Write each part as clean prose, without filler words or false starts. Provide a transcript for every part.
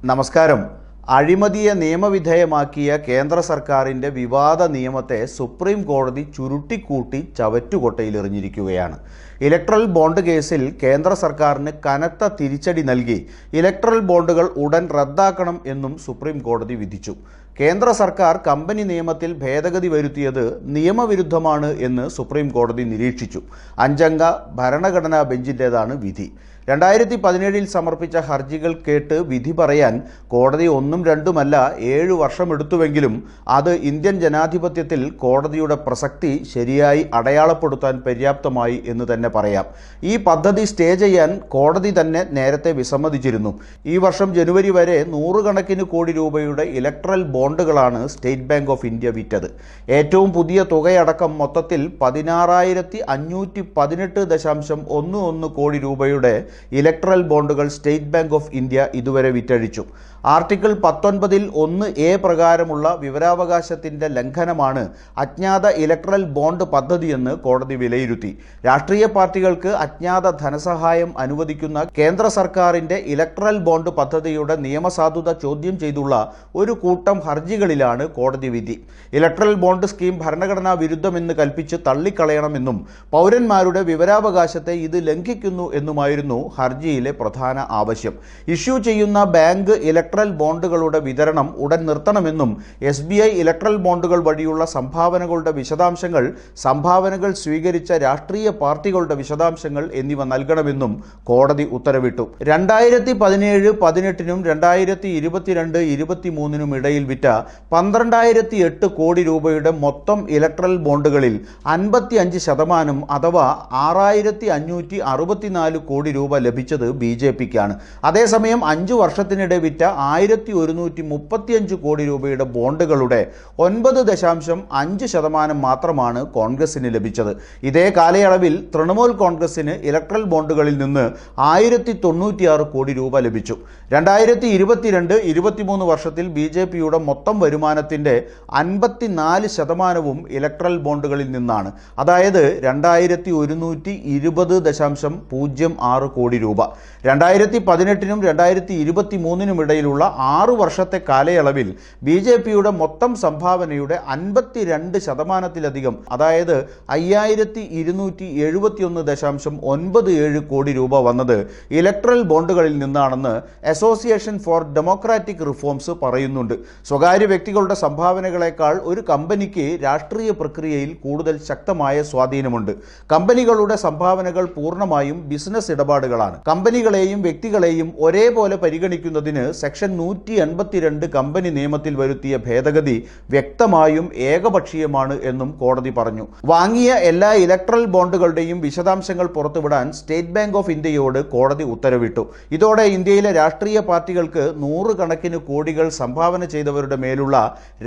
നമസ്കാരം. അഴിമതിയെ നിയമവിധേയമാക്കിയ കേന്ദ്ര സർക്കാരിൻ്റെ വിവാദ നിയമത്തെ സുപ്രീം കോടതി ചുരുട്ടിക്കൂട്ടി ചവറ്റുകൊട്ടയിലെറിഞ്ഞിരിക്കുകയാണ്. ഇലക്ട്രൽ ബോണ്ട് കേസിൽ കേന്ദ്ര സർക്കാരിന് കനത്ത തിരിച്ചടി നൽകി ഇലക്ട്രൽ ബോണ്ടുകൾ ഉടൻ റദ്ദാക്കണം എന്നും സുപ്രീം കോടതി വിധിച്ചു. കേന്ദ്ര സർക്കാർ കമ്പനി നിയമത്തിൽ ഭേദഗതി വരുത്തിയത് നിയമവിരുദ്ധമാണ് എന്ന് സുപ്രീം കോടതി നിരീക്ഷിച്ചു. 5 അംഗ ഭരണഘടനാ ബെഞ്ചിൻ്റേതാണ് വിധി. 2017 സമർപ്പിച്ച ഹർജികൾ കേട്ട് വിധി പറയാൻ കോടതി 1ഉം 2ഉമല്ല 7 വർഷമെടുത്തുവെങ്കിലും അത് ഇന്ത്യൻ ജനാധിപത്യത്തിൽ കോടതിയുടെ പ്രസക്തി ശരിയായി അടയാളപ്പെടുത്താൻ പര്യാപ്തമായി എന്ന് തന്നെ പറയാം. ഈ പദ്ധതി സ്റ്റേ ചെയ്യാൻ കോടതി തന്നെ നേരത്തെ വിസമ്മതിച്ചിരുന്നു. ഈ വർഷം ജനുവരി വരെ 100 കണക്കിന് കോടി രൂപയുടെ ഇലക്ട്രൽ ബോണ്ടുകളാണ് സ്റ്റേറ്റ് ബാങ്ക് ഓഫ് ഇന്ത്യ വിറ്റത്. ഏറ്റവും പുതിയ തുകയടക്കം മൊത്തത്തിൽ 16,518.11 കോടി രൂപയുടെ ഇലക്ട്രൽ ബോണ്ടുകൾ സ്റ്റേറ്റ് ബാങ്ക് ഓഫ് ഇന്ത്യ ഇതുവരെ വിറ്റഴിച്ചു. ആർട്ടിക്കിൾ 19(1)(a) പ്രകാരമുള്ള വിവരാവകാശത്തിൻ്റെ ലംഘനമാണ് അജ്ഞാത ഇലക്ട്രൽ ബോണ്ട് പദ്ധതിയെന്ന് കോടതി വിലയിരുത്തി. രാഷ്ട്രീയ പാർട്ടികൾക്ക് അജ്ഞാത ധനസഹായം അനുവദിക്കുന്ന കേന്ദ്ര സർക്കാരിൻ്റെ ഇലക്ട്രൽ ബോണ്ട് പദ്ധതിയുടെ നിയമസാധുത ചോദ്യം ചെയ്തുള്ള ഒരു കൂട്ടം ഹർജികളിലാണ് കോടതി വിധി. ഇലക്ട്രൽ ബോണ്ട് സ്കീം ഭരണഘടനാ വിരുദ്ധമെന്ന് കൽപ്പിച്ച് തള്ളിക്കളയണമെന്നും പൗരന്മാരുടെ വിവരാവകാശത്തെ ഇത് ലംഘിക്കുന്നു എന്നുമായിരുന്നു ഹർജിയിലെ പ്രധാന ആവശ്യം. ഇഷ്യൂ ചെയ്യുന്ന ബാങ്ക് ഇലക്ട്രൽ ബോണ്ടുകളുടെ വിതരണം ഉടൻ നിർത്തണമെന്നും SBI ഇലക്ട്രൽ ബോണ്ടുകൾ വഴിയുള്ള സംഭാവനകളുടെ വിശദാംശങ്ങൾ, സംഭാവനകൾ സ്വീകരിച്ച രാഷ്ട്രീയ പാർട്ടികളുടെ വിശദാംശങ്ങൾ എന്നിവ നൽകണമെന്നും കോടതി ഉത്തരവിട്ടു. 2017-18നും 2022-23നും ഇടയിൽ വിറ്റ 12,008 കോടി രൂപയുടെ മൊത്തം ഇലക്ട്രൽ ബോണ്ടുകളിൽ 55% അഥവാ 6,564 കോടി രൂപ ലഭിച്ചത് BJPക്കാണ്. അതേസമയം 5 വർഷത്തിനിടെ വിറ്റ 1,135 കോടി രൂപയുടെ ബോണ്ടുകളുടെ 9.5% മാത്രമാണ് കോൺഗ്രസിന് ലഭിച്ചത്. ഇതേ കാലയളവിൽ തൃണമൂൽ കോൺഗ്രസിന് ഇലക്ട്രൽ ബോണ്ടുകളിൽ നിന്ന് 1,096 കോടി രൂപ ലഭിച്ചു. 2022-23 വർഷത്തിൽ BJPയുടെ മൊത്തം വരുമാനത്തിൻ്റെ 54% ഇലക്ട്രൽ ബോണ്ടുകളിൽ നിന്നാണ്. അതായത് 2,120.06 കോടി രൂപ. 2018നും 2023നും ഇടയിലുള്ള 6 വർഷത്തെ കാലയളവിൽ BJPയുടെ മൊത്തം സംഭാവനയുടെ 52%-ലധികം, അതായത് 5,271.97 കോടി രൂപ വന്നത് ഇലക്ട്രൽ ബോണ്ടുകളിൽ നിന്നാണെന്ന് അസോസിയേഷൻ ഫോർ ഡെമോക്രാറ്റിക് റിഫോംസ് പറയുന്നുണ്ട്. സ്വകാര്യ വ്യക്തികളുടെ സംഭാവനകളെക്കാൾ ഒരു കമ്പനിക്ക് രാഷ്ട്രീയ പ്രക്രിയയിൽ കൂടുതൽ ശക്തമായ സ്വാധീനമുണ്ട്. കമ്പനികളുടെ സംഭാവനകൾ പൂർണ്ണമായും ബിസിനസ് ഇടപാടുകളാണ്. കമ്പനികളെയും വ്യക്തികളെയും ഒരേപോലെ പരിഗണിക്കുന്നതിന് സെക്ഷൻ 182 കമ്പനി നിയമത്തിൽ വരുത്തിയ ഭേദഗതി വ്യക്തമായും ഏകപക്ഷീയമാണ് എന്നും കോടതി പറഞ്ഞു. വാങ്ങിയ എല്ലാ ഇലക്ട്രൽ ബോണ്ടുകളുടെയും വിശദാംശങ്ങൾ പുറത്തുവിടാൻ സ്റ്റേറ്റ് ബാങ്ക് ഓഫ് ഇന്ത്യയോട് കോടതി ഉത്തരവിട്ടു. ഇതോടെ ഇന്ത്യയിലെ രാഷ്ട്രീയ പാർട്ടികൾക്ക് 100 കണക്കിന് കോടികൾ സംഭാവന ചെയ്തവരുടെ മേലുള്ള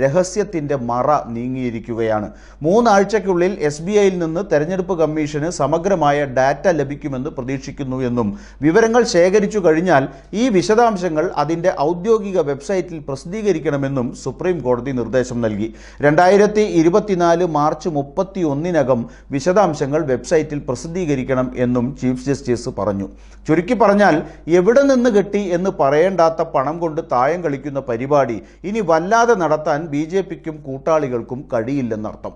രഹസ്യത്തിൻ്റെ മറ നീങ്ങിയിരിക്കുകയാണ്. 3 ആഴ്ചയ്ക്കുള്ളിൽ SBIയിൽ നിന്ന് തെരഞ്ഞെടുപ്പ് കമ്മീഷന് സമഗ്രമായ ഡാറ്റ ലഭിക്കുമെന്ന് പ്രതീക്ഷിക്കുന്നു എന്നും വിവരങ്ങൾ ശേഖരിച്ചു കഴിഞ്ഞാൽ ഈ വിശദാംശങ്ങൾ അതിൻ്റെ ഔദ്യോഗിക വെബ്സൈറ്റിൽ പ്രസിദ്ധീകരിക്കണമെന്നും സുപ്രീം കോടതി നിർദ്ദേശം നൽകി. 2024 മാർച്ച് 31-നകം വിശദാംശങ്ങൾ വെബ്സൈറ്റിൽ പ്രസിദ്ധീകരിക്കണം എന്നും ചീഫ് ജസ്റ്റിസ് പറഞ്ഞു. ചുരുക്കി പറഞ്ഞാൽ, എവിടെ നിന്ന് കിട്ടി എന്ന് പറയേണ്ടാത്ത പണം കൊണ്ട് തായം കളിക്കുന്ന പരിപാടി ഇനി വല്ലാതെ നടത്താൻ BJPക്കും കൂട്ടാളികൾക്കും കഴിയില്ലെന്നർത്ഥം.